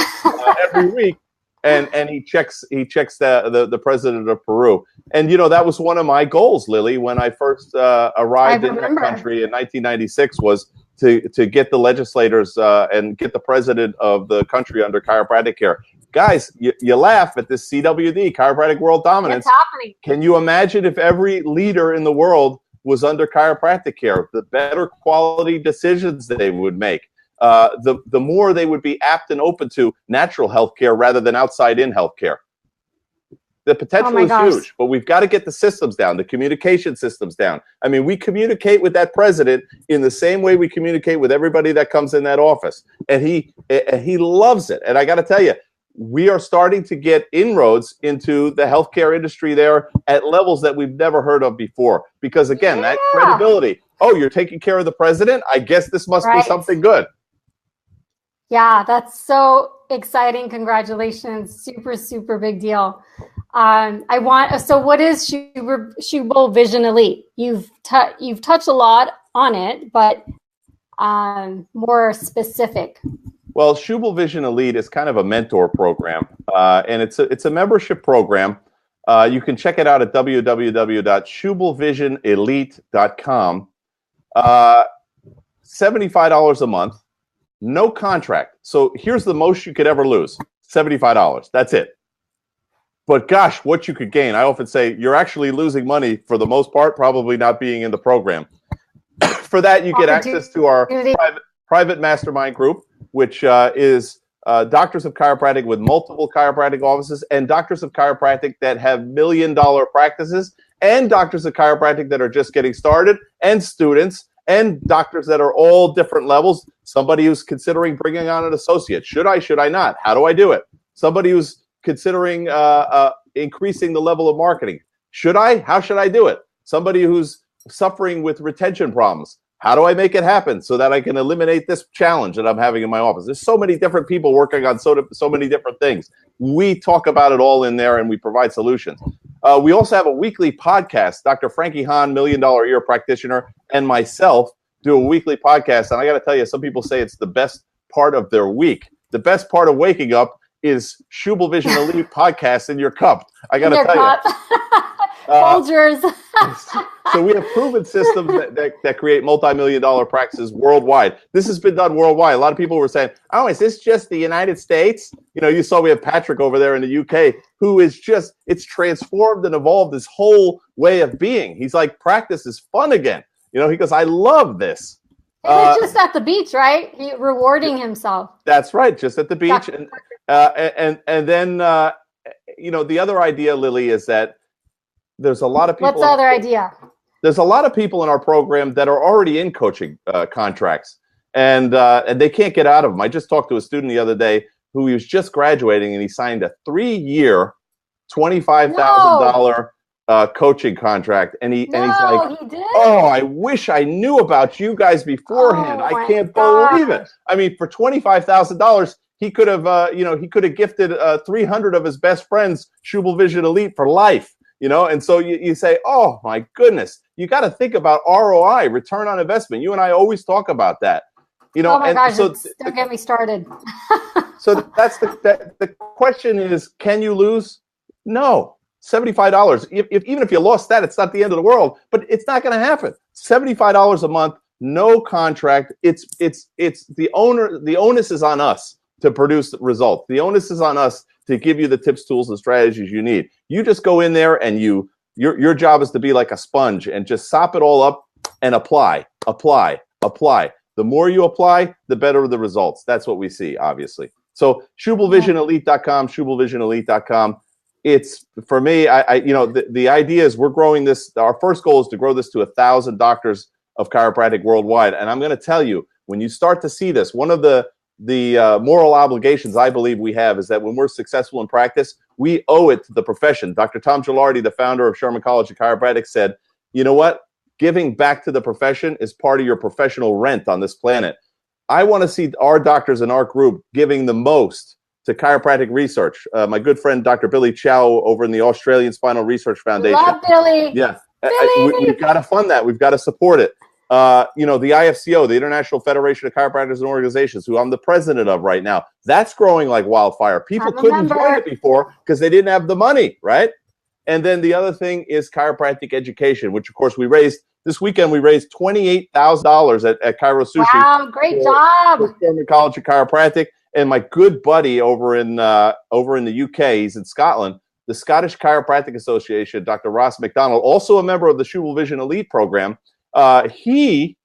every week and he checks the president of Peru. And that was one of my goals, Lily, when I first arrived in that country in 1996, was to get the legislators and get the president of the country under chiropractic care. Guys, you laugh at this CWD, Chiropractic World Dominance.
It's happening.
Can you imagine if every leader in the world was under chiropractic care? The better quality decisions they would make. The more they would be apt and open to natural health care rather than outside-in health care. The potential is huge, but we've got to get the systems down, the communication systems down. I mean, we communicate with that president in the same way we communicate with everybody that comes in that office. And he loves it. And I got to tell you, we are starting to get inroads into the healthcare industry there at levels that we've never heard of before. Because again, that credibility, oh, you're taking care of the president? I guess this must be something good.
Yeah, that's so exciting. Congratulations. Super, super big deal. So what is Schubel Vision Elite? You've touched a lot on it, but more specific.
Well, Schubel Vision Elite is kind of a mentor program, and it's a membership program. You can check it out at www.schubelvisionelite.com. $75 a month, no contract. So here's the most you could ever lose, $75. That's it. But gosh, what you could gain. I often say you're actually losing money for the most part, probably not being in the program. For that, you get access to our private mastermind group, which is doctors of chiropractic with multiple chiropractic offices, and doctors of chiropractic that have million-dollar practices, and doctors of chiropractic that are just getting started, and students, and doctors that are all different levels. Somebody who's considering bringing on an associate. Should I not? How do I do it? Somebody who's considering increasing the level of marketing. Should I? How should I do it? Somebody who's suffering with retention problems. How do I make it happen so that I can eliminate this challenge that I'm having in my office? There's so many different people working on so many different things. We talk about it all in there, and we provide solutions. We also have a weekly podcast. Dr. Frankie Hahn, $1 Million a Year practitioner, and myself do a weekly podcast. And I got to tell you, some people say it's the best part of their week. The best part of waking up is Schubel Vision Elite podcast in your cup. I got to tell you.
Folgers.
So we have proven systems that create multi-million-dollar practices worldwide. This has been done worldwide. A lot of people were saying, oh, is this just the United States? You saw we have Patrick over there in the UK, who is it's transformed and evolved his whole way of being. He's like, practice is fun again. He goes, I love this.
He was just at the beach, right? Rewarding himself.
That's right, just at the beach. And then, the other idea, Lily, is that there's a lot of people.
What's the other idea?
There's a lot of people in our program that are already in coaching contracts, and they can't get out of them. I just talked to a student the other day who he was just graduating, and he signed a 3-year, $25,000 coaching contract, and he's like, "Oh, I wish I knew about you guys beforehand. I can't believe it." I mean, for $25,000. He could have, gifted 300 of his best friends Schubel Vision Elite for life. And so you say, oh my goodness, you got to think about ROI, return on investment. You and I always talk about that.
Oh my gosh, don't get me started.
So that's the question is, can you lose? No, $75. Even if you lost that, it's not the end of the world, but it's not going to happen. $75 a month, no contract. It's the onus is on us to produce results. The onus is on us to give you the tips, tools, and strategies you need. You just go in there and your job is to be like a sponge and just sop it all up and apply. The more you apply, the better the results. That's what we see, obviously. So SchubelVisionElite.com, SchubelVisionElite.com. It's, for me, the idea is we're growing this. Our first goal is to grow this to 1,000 doctors of chiropractic worldwide. And I'm going to tell you, when you start to see this, one of the moral obligations I believe we have is that when we're successful in practice, we owe it to the profession. Dr. Tom Gilardi, the founder of Sherman College of Chiropractic, said, you know what? Giving back to the profession is part of your professional rent on this planet. I want to see our doctors in our group giving the most to chiropractic research. My good friend, Dr. Billy Chow over in the Australian Spinal Research Foundation.
Love Billy.
Yeah.
Billy.
We've got to fund that. We've got to support it. The IFCO, the International Federation of Chiropractors and Organizations, who I'm the president of right now, that's growing like wildfire. People couldn't join it before because they didn't have the money, right? And then the other thing is chiropractic education, which, of course, we raised this weekend. We raised $28,000 at Chiro Sushi.
Wow, great job.
For College of Chiropractic. And my good buddy over in the UK, he's in Scotland, the Scottish Chiropractic Association, Dr. Ross McDonald, also a member of the Schubel Vision Elite program. He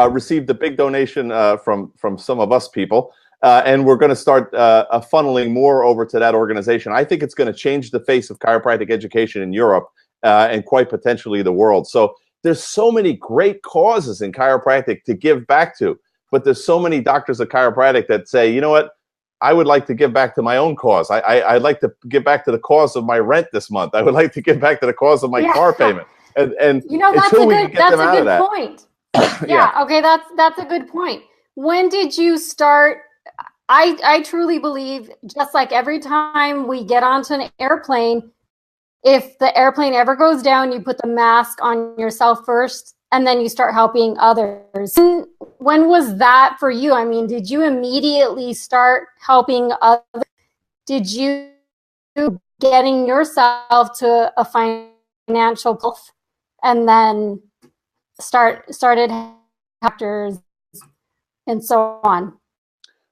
received a big donation from some of us people, and we're going to start funneling more over to that organization. I think it's going to change the face of chiropractic education in Europe and quite potentially the world. So there's so many great causes in chiropractic to give back to. But there's so many doctors of chiropractic that say, you know what, I would like to give back to my own cause. I'd like to give back to the cause of my rent this month. I would like to give back to the cause of my car payment. And
that's a good point. Okay, that's a good point. When did you start? I truly believe, just like every time we get onto an airplane, if the airplane ever goes down, you put the mask on yourself first, and then you start helping others. When was that for you? I mean, did you immediately start helping others? Did you getting yourself to a financial health and then started doctors and so on?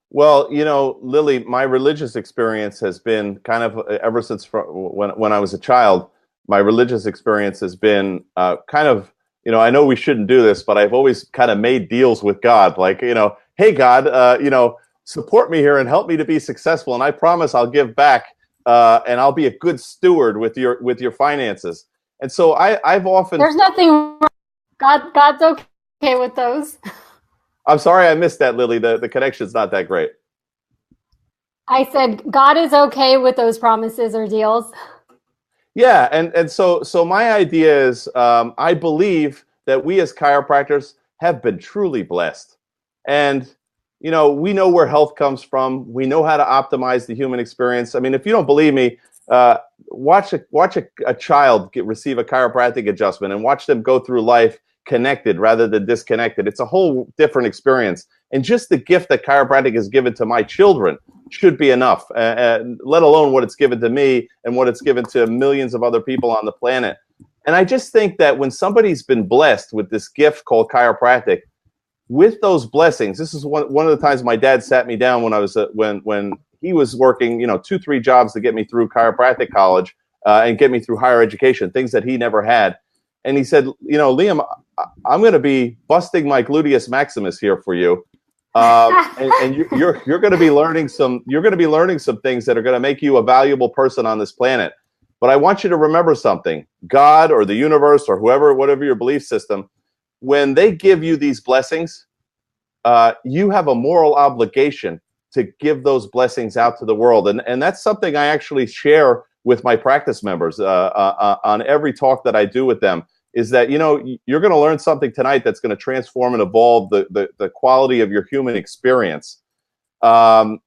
Well, Lily, my religious experience has been kind of ever since when I was a child. My religious experience has been kind of, I know we shouldn't do this, but I've always kind of made deals with God, like, hey, God, support me here and help me to be successful, and I promise I'll give back, and I'll be a good steward with your finances. And so I've often
there's nothing wrong. God's okay with those.
I'm sorry, I missed that, Lily. The connection's not that great.
I said God is okay with those promises or deals.
Yeah, and so my idea is I believe that we as chiropractors have been truly blessed. And, we know where health comes from. We know how to optimize the human experience. I mean, if you don't believe me, watch a child receive a chiropractic adjustment and watch them go through life connected rather than disconnected. It's a whole different experience. And just the gift that chiropractic has given to my children should be enough, let alone what it's given to me and what it's given to millions of other people on the planet. And I just think that when somebody's been blessed with this gift called chiropractic, with those blessings, this is one of the times my dad sat me down when I was when he was working, 2-3 jobs to get me through chiropractic college and get me through higher education, things that he never had. And he said, Liam, I'm going to be busting my gluteus maximus here for you. And you're going to be learning some things that are going to make you a valuable person on this planet. But I want you to remember something: God or the universe or whatever your belief system, when they give you these blessings, you have a moral obligation to give those blessings out to the world. And that's something I actually share with my practice members on every talk that I do with them. Is that, you're going to learn something tonight that's going to transform and evolve the quality of your human experience. But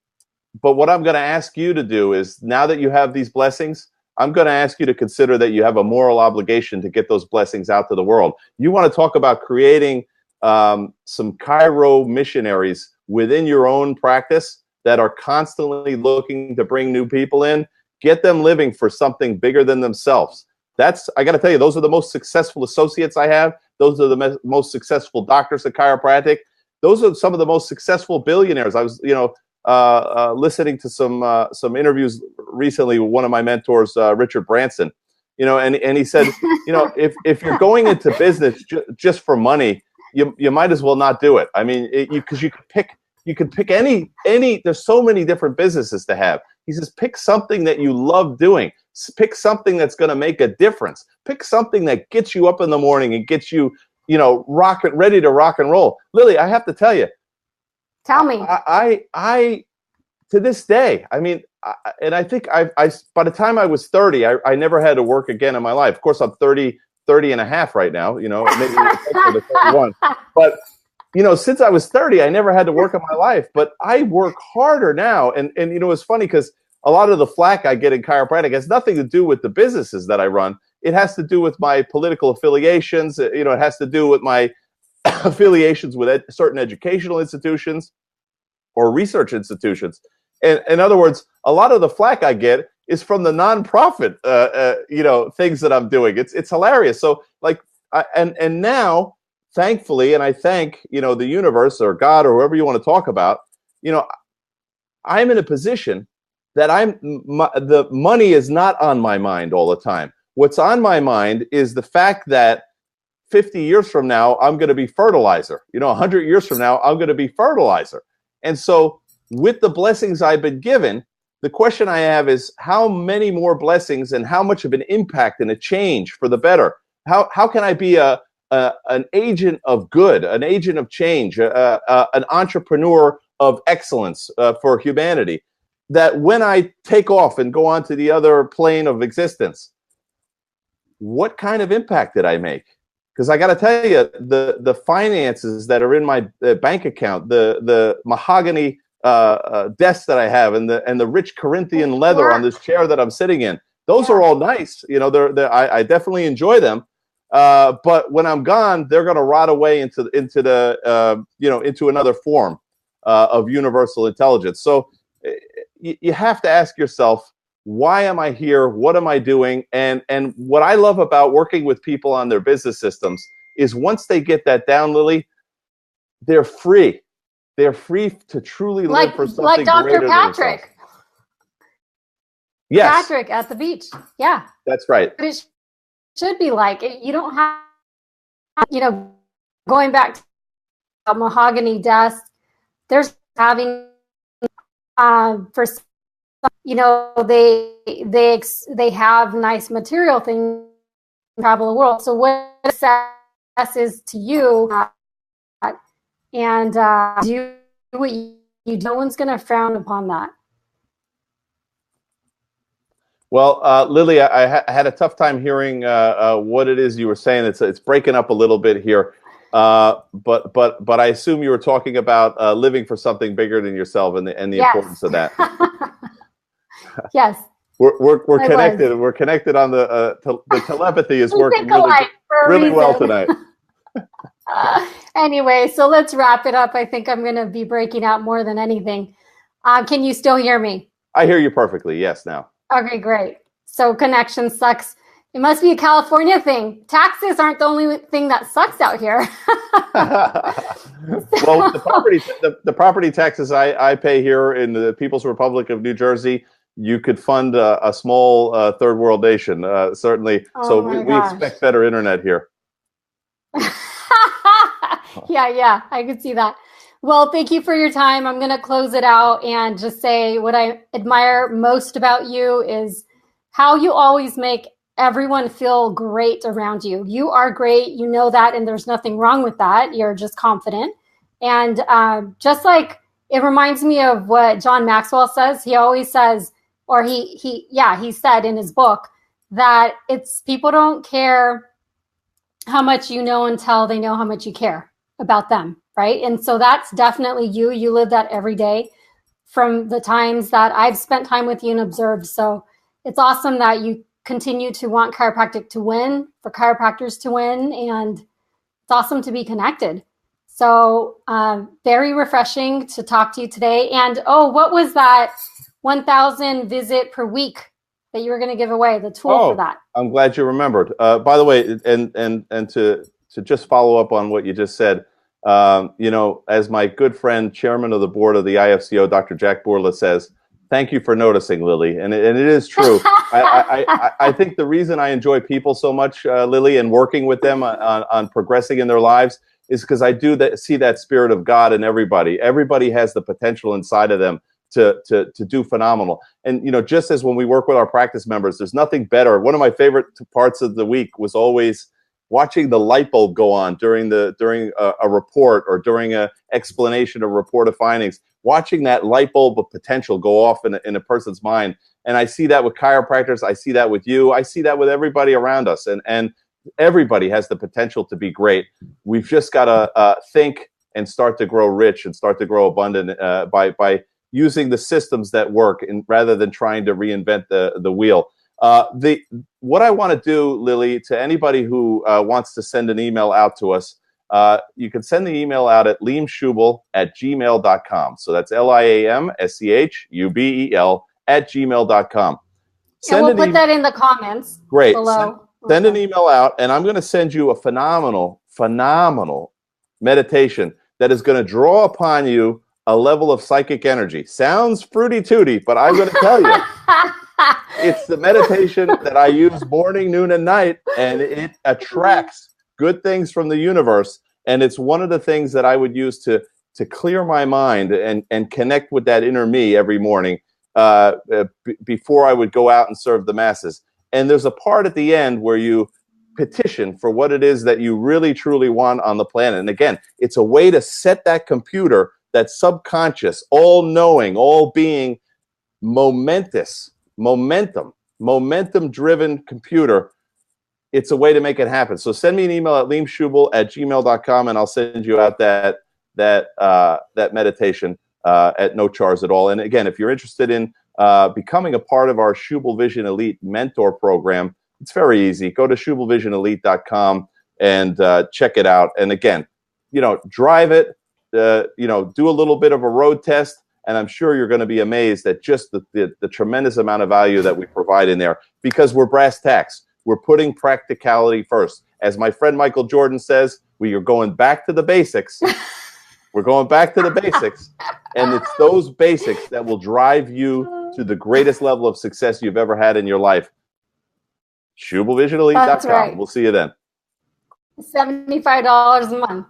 what I'm going to ask you to do is, now that you have these blessings, I'm going to ask you to consider that you have a moral obligation to get those blessings out to the world. You want to talk about creating some chiro missionaries within your own practice that are constantly looking to bring new people in, get them living for something bigger than themselves. I got to tell you, those are the most successful associates I have. Those are the most successful doctors of chiropractic. Those are some of the most successful billionaires. I was, listening to some interviews recently with one of my mentors, Richard Branson. And he said, if you're going into business just for money, you might as well not do it. I mean, because you could pick any. There's so many different businesses to have. He says, pick something that you love doing. Pick something that's going to make a difference. Pick something that gets you up in the morning and gets you, ready to rock and roll. Lily, I have to tell you.
Tell me.
I to this day, I mean, and I think I by the time I was 30, I never had to work again in my life. Of course, I'm 30 and a half right now, maybe 31. But, since I was 30, I never had to work in my life, but I work harder now. And it's funny because a lot of the flack I get in chiropractic has nothing to do with the businesses that I run. It has to do with my political affiliations. It has to do with my affiliations with certain educational institutions or research institutions. And in other words, a lot of the flack I get is from the nonprofit, things that I'm doing. It's hilarious. So and now, thankfully, and I thank, the universe or God or whoever you want to talk about, I'm in a position that the money is not on my mind all the time. What's on my mind is the fact that 50 years from now, I'm going to be fertilizer. 100 years from now, I'm going to be fertilizer. And so with the blessings I've been given, the question I have is how many more blessings and how much of an impact and a change for the better? How can I be an agent of good, an agent of change, an entrepreneur of excellence for humanity, that when I take off and go on to the other plane of existence, what kind of impact did I make? Because I got to tell you, the finances that are in my bank account, the mahogany desk that I have, and the rich Corinthian leather on this chair that I'm sitting in, those are all nice. I definitely enjoy them. But when I'm gone, they're going to rot away into another form of universal intelligence. So you have to ask yourself, why am I here? What am I doing? And what I love about working with people on their business systems is once they get that down, Lili, they're free. They're free to truly live for something
like Dr.
greater
Patrick.
than themselves. Yes.
Patrick at the beach. Yeah.
That's right.
But it should be like, you don't have, going back to a mahogany desk, there's having, for they have nice material things, travel the world. So what success is to you, and do what you do. No one's going to frown upon that.
Well, Lili, I had a tough time hearing what it is you were saying. It's breaking up a little bit here, but I assume you were talking about living for something bigger than yourself and the
Yes.
importance of that.
Yes,
we're connected. We're connected on the telepathy is working really well tonight.
Anyway, so let's wrap it up. I think I'm going to be breaking out more than anything. Can you still hear me?
I hear you perfectly. Yes, now.
Okay, great. So connection sucks. It must be a California thing. Taxes aren't the only thing that sucks out here.
Well, the property taxes I pay here in the People's Republic of New Jersey, you could fund a small third world nation, certainly.
Oh
so we expect better internet here.
Yeah, I could see that. Well, thank you for your time. I'm going to close it out and just say what I admire most about you is how you always make everyone feel great around you. You are great. You know that, and there's nothing wrong with that. You're just confident. And just like it reminds me of what John Maxwell says. He always says, or he said in his book that it's people don't care how much you know until they know how much you care about them, right? And so that's definitely you. You live that every day from the times that I've spent time with you and observed. So it's awesome that you continue to want chiropractic to win, for chiropractors to win, and it's awesome to be connected. So very refreshing to talk to you today. And what was that 1,000 visit per week that you were going to give away, the tool for that?
I'm glad you remembered. By the way, and to just follow up on what you just said, as my good friend, chairman of the board of the IFCO, Dr. Jack Bourla says, thank you for noticing, Lili. And it is true. I think the reason I enjoy people so much, Lili, and working with them on progressing in their lives is because I see that spirit of God in everybody. Everybody has the potential inside of them to do phenomenal. And, just as when we work with our practice members, there's nothing better. One of my favorite parts of the week was always watching the light bulb go on during a report or during a explanation or report of findings, watching that light bulb of potential go off in a person's mind. And I see that with chiropractors. I see that with you. I see that with everybody around us. And everybody has the potential to be great. We've just got to think and start to grow rich and start to grow abundant by using the systems that work, rather than trying to reinvent the wheel. What I want to do, Lili, to anybody who wants to send an email out to us, you can send the email out at liamschubel@gmail.com. So that's liamschubel@gmail.com.
And we'll put that in the comments.
Great.
Below.
Send an email out, and I'm going to send you a phenomenal meditation that is going to draw upon you a level of psychic energy. Sounds fruity tooty, but I'm going to tell you, it's the meditation that I use morning, noon, and night, and it attracts good things from the universe. And it's one of the things that I would use to clear my mind and connect with that inner me every morning before I would go out and serve the masses. And there's a part at the end where you petition for what it is that you really, truly want on the planet. And again, it's a way to set that computer, that subconscious, all-knowing, all-being, momentum-driven computer. It's a way to make it happen. So send me an email at liamschubel@gmail.com, and I'll send you out that meditation at no charge at all. And again, if you're interested in becoming a part of our Schubel Vision Elite mentor program, it's very easy. Go to schubelvisionelite.com and check it out. And again, drive it, do a little bit of a road test, and I'm sure you're going to be amazed at just the tremendous amount of value that we provide in there, because we're brass tacks. We're putting practicality first. As my friend Michael Jordan says, we are going back to the basics. We're going back to the basics, and it's those basics that will drive you to the greatest level of success you've ever had in your life. SchubelVisionElite.com.
That's right.
We'll see you then.
$75 a month.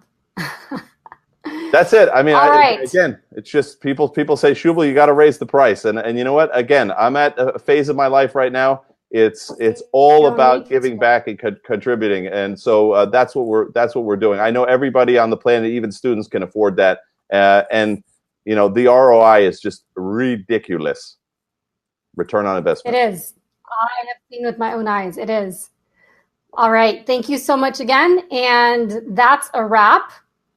That's it. I mean,
right.
Again, it's just people say, Schubel, you got to raise the price. And you know what? Again, I'm at a phase of my life right now. It's all about giving back and contributing. And so that's what we're doing. I know everybody on the planet, even students, can afford that. And the ROI is just ridiculous. Return on investment.
It is. I have seen with my own eyes. It is. All right. Thank you so much again. And that's a wrap.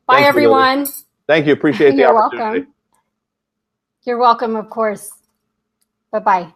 Bye, everyone.
Thank you. Appreciate the opportunity.
Welcome. You're welcome, of course. Bye-bye.